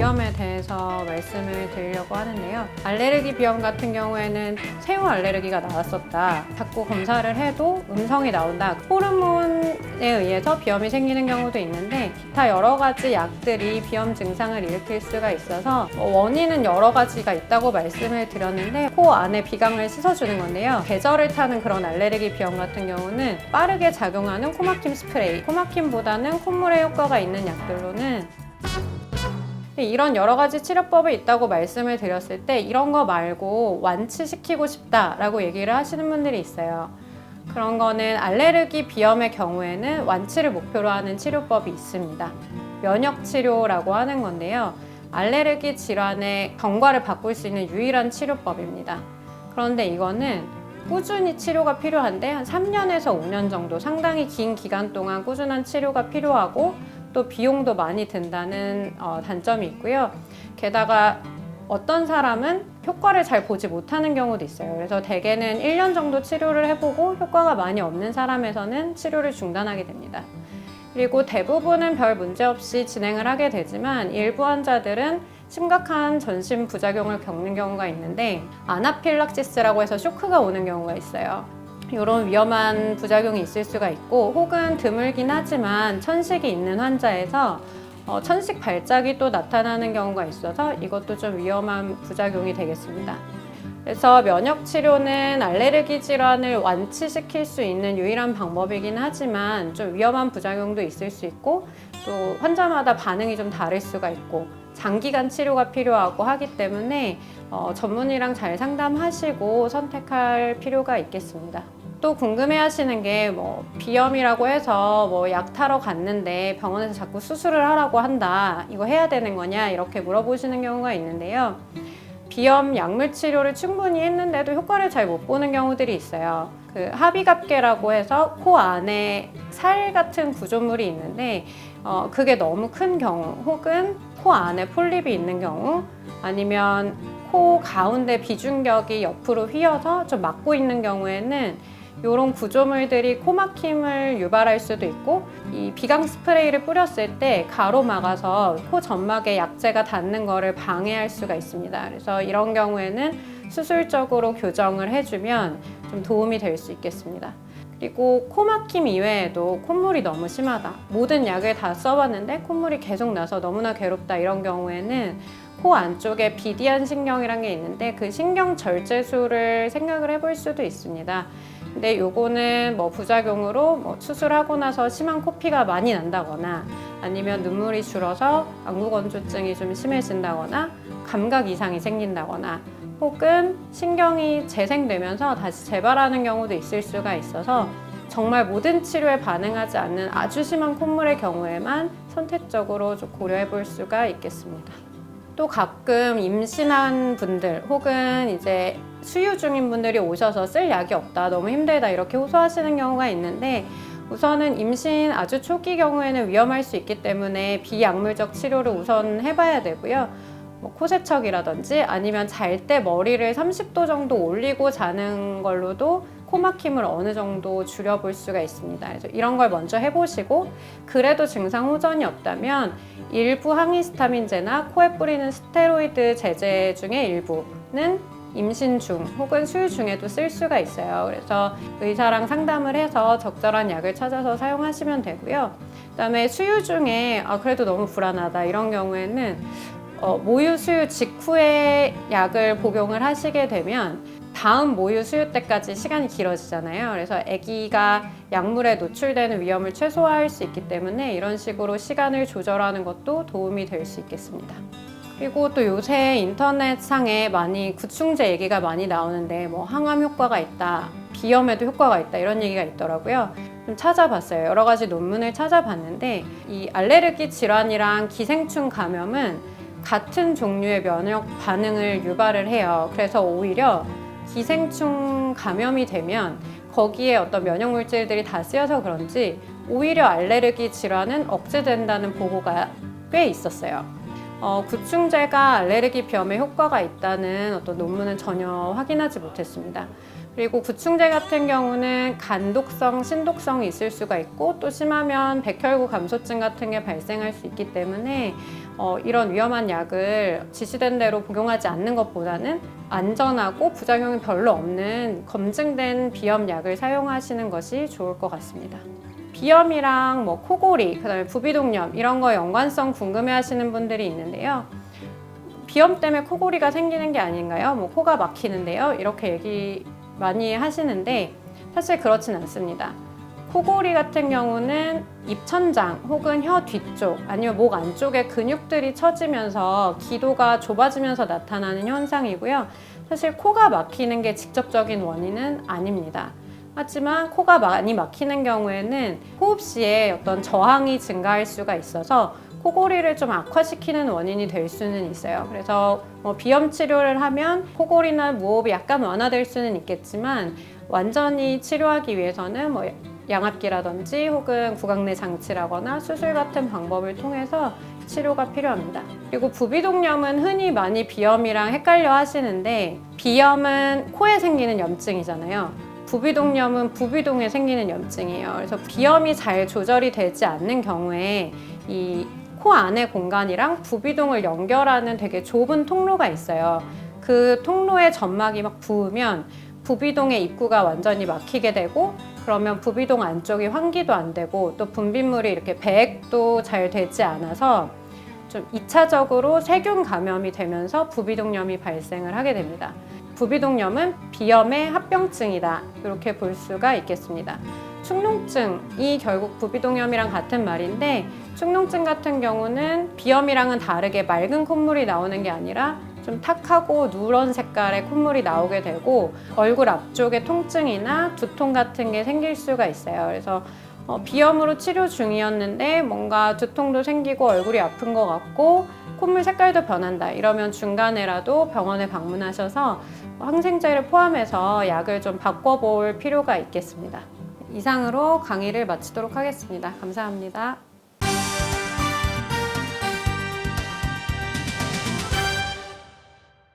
비염에 대해서 말씀을 드리려고 하는데요. 알레르기 비염 같은 경우에는 새우 알레르기가 나왔었다. 자꾸 검사를 해도 음성이 나온다. 호르몬에 의해서 비염이 생기는 경우도 있는데 기타 여러 가지 약들이 비염 증상을 일으킬 수가 있어서 원인은 여러 가지가 있다고 말씀을 드렸는데 코 안에 비강을 씻어주는 건데요. 계절을 타는 그런 알레르기 비염 같은 경우는 빠르게 작용하는 코막힘 스프레이, 코막힘보다는 콧물에 효과가 있는 약들로는 이런 여러 가지 치료법이 있다고 말씀을 드렸을 때 이런 거 말고 완치시키고 싶다라고 얘기를 하시는 분들이 있어요. 그런 거는 알레르기 비염의 경우에는 완치를 목표로 하는 치료법이 있습니다. 면역 치료라고 하는 건데요. 알레르기 질환의 경과를 바꿀 수 있는 유일한 치료법입니다. 그런데 이거는 꾸준히 치료가 필요한데 한 3년에서 5년 정도 상당히 긴 기간 동안 꾸준한 치료가 필요하고 또 비용도 많이 든다는 단점이 있고요. 게다가 어떤 사람은 효과를 잘 보지 못하는 경우도 있어요. 그래서 대개는 1년 정도 치료를 해보고 효과가 많이 없는 사람에서는 치료를 중단하게 됩니다. 그리고 대부분은 별 문제 없이 진행을 하게 되지만 일부 환자들은 심각한 전신 부작용을 겪는 경우가 있는데 아나필락시스라고 해서 쇼크가 오는 경우가 있어요. 이런 위험한 부작용이 있을 수가 있고 혹은 드물긴 하지만 천식이 있는 환자에서 천식 발작이 또 나타나는 경우가 있어서 이것도 좀 위험한 부작용이 되겠습니다. 그래서 면역 치료는 알레르기 질환을 완치시킬 수 있는 유일한 방법이긴 하지만 좀 위험한 부작용도 있을 수 있고 또 환자마다 반응이 좀 다를 수가 있고 장기간 치료가 필요하고 하기 때문에 전문의랑 잘 상담하시고 선택할 필요가 있겠습니다. 또 궁금해하시는 게 비염이라고 해서 약 타러 갔는데 병원에서 자꾸 수술을 하라고 한다. 이거 해야 되는 거냐? 이렇게 물어보시는 경우가 있는데요. 비염 약물 치료를 충분히 했는데도 효과를 잘 못 보는 경우들이 있어요. 그 하비갑계라고 해서 코 안에 살 같은 구조물이 있는데 그게 너무 큰 경우 혹은 코 안에 폴립이 있는 경우 아니면 코 가운데 비중격이 옆으로 휘어서 좀 막고 있는 경우에는 이런 구조물들이 코막힘을 유발할 수도 있고 이 비강 스프레이를 뿌렸을 때 가로막아서 코 점막에 약재가 닿는 거를 방해할 수가 있습니다. 그래서 이런 경우에는 수술적으로 교정을 해주면 좀 도움이 될 수 있겠습니다. 그리고 코막힘 이외에도 콧물이 너무 심하다. 모든 약을 다 써봤는데 콧물이 계속 나서 너무나 괴롭다. 이런 경우에는 코 안쪽에 비디안 신경이라는 게 있는데 그 신경 절제술을 생각을 해볼 수도 있습니다. 근데 요거는 부작용으로 수술하고 나서 심한 코피가 많이 난다거나 아니면 눈물이 줄어서 안구건조증이 좀 심해진다거나 감각 이상이 생긴다거나 혹은 신경이 재생되면서 다시 재발하는 경우도 있을 수가 있어서 정말 모든 치료에 반응하지 않는 아주 심한 콧물의 경우에만 선택적으로 좀 고려해 볼 수가 있겠습니다. 또 가끔 임신한 분들 혹은 이제 수유 중인 분들이 오셔서 쓸 약이 없다, 너무 힘들다 이렇게 호소하시는 경우가 있는데 우선은 임신 아주 초기 경우에는 위험할 수 있기 때문에 비약물적 치료를 우선 해봐야 되고요. 코세척이라든지 아니면 잘 때 머리를 30도 정도 올리고 자는 걸로도 코막힘을 어느 정도 줄여볼 수가 있습니다. 그래서 이런 걸 먼저 해보시고 그래도 증상 호전이 없다면 일부 항히스타민제나 코에 뿌리는 스테로이드 제제 중에 일부는 임신 중 혹은 수유 중에도 쓸 수가 있어요. 그래서 의사랑 상담을 해서 적절한 약을 찾아서 사용하시면 되고요. 그다음에 수유 중에 그래도 너무 불안하다 이런 경우에는 모유 수유 직후에 약을 복용을 하시게 되면 다음 모유 수유 때까지 시간이 길어지잖아요. 그래서 아기가 약물에 노출되는 위험을 최소화할 수 있기 때문에 이런 식으로 시간을 조절하는 것도 도움이 될 수 있겠습니다. 그리고 또 요새 인터넷상에 많이 구충제 얘기가 많이 나오는데 항암 효과가 있다, 비염에도 효과가 있다 이런 얘기가 있더라고요. 좀 찾아봤어요. 여러 가지 논문을 찾아봤는데 이 알레르기 질환이랑 기생충 감염은 같은 종류의 면역 반응을 유발을 해요. 그래서 오히려 기생충 감염이 되면 거기에 어떤 면역 물질들이 다 쓰여서 그런지 오히려 알레르기 질환은 억제된다는 보고가 꽤 있었어요. 구충제가 알레르기 비염에 효과가 있다는 어떤 논문은 전혀 확인하지 못했습니다. 그리고 구충제 같은 경우는 간독성, 신독성이 있을 수가 있고 또 심하면 백혈구 감소증 같은 게 발생할 수 있기 때문에 이런 위험한 약을 지시된 대로 복용하지 않는 것보다는 안전하고 부작용이 별로 없는 검증된 비염약을 사용하시는 것이 좋을 것 같습니다. 비염이랑 코골이, 그다음에 부비동염 이런 거 연관성 궁금해하시는 분들이 있는데요. 비염 때문에 코골이가 생기는 게 아닌가요? 코가 막히는데요. 이렇게 얘기 많이 하시는데 사실 그렇진 않습니다. 코골이 같은 경우는 입천장 혹은 혀 뒤쪽 아니면 목 안쪽에 근육들이 처지면서 기도가 좁아지면서 나타나는 현상이고요. 사실 코가 막히는 게 직접적인 원인은 아닙니다. 하지만 코가 많이 막히는 경우에는 호흡 시에 어떤 저항이 증가할 수가 있어서 코골이를 좀 악화시키는 원인이 될 수는 있어요. 그래서 비염 치료를 하면 코골이나 무호흡이 약간 완화될 수는 있겠지만 완전히 치료하기 위해서는 양압기라든지 혹은 구강내 장치라거나 수술 같은 방법을 통해서 치료가 필요합니다. 그리고 부비동염은 흔히 많이 비염이랑 헷갈려 하시는데 비염은 코에 생기는 염증이잖아요. 부비동염은 부비동에 생기는 염증이에요. 그래서 비염이 잘 조절이 되지 않는 경우에 이 코 안의 공간이랑 부비동을 연결하는 되게 좁은 통로가 있어요. 그 통로의 점막이 막 부으면 부비동의 입구가 완전히 막히게 되고 그러면 부비동 안쪽이 환기도 안 되고 또 분비물이 이렇게 배액도 잘 되지 않아서 좀 2차적으로 세균 감염이 되면서 부비동염이 발생을 하게 됩니다. 부비동염은 비염의 합병증이다. 이렇게 볼 수가 있겠습니다. 축농증이 결국 부비동염이랑 같은 말인데 축농증 같은 경우는 비염이랑은 다르게 맑은 콧물이 나오는 게 아니라 좀 탁하고 누런 색깔의 콧물이 나오게 되고 얼굴 앞쪽에 통증이나 두통 같은 게 생길 수가 있어요. 그래서 비염으로 치료 중이었는데 뭔가 두통도 생기고 얼굴이 아픈 것 같고 콧물 색깔도 변한다. 이러면 중간에라도 병원에 방문하셔서 항생제를 포함해서 약을 좀 바꿔볼 필요가 있겠습니다. 이상으로 강의를 마치도록 하겠습니다. 감사합니다.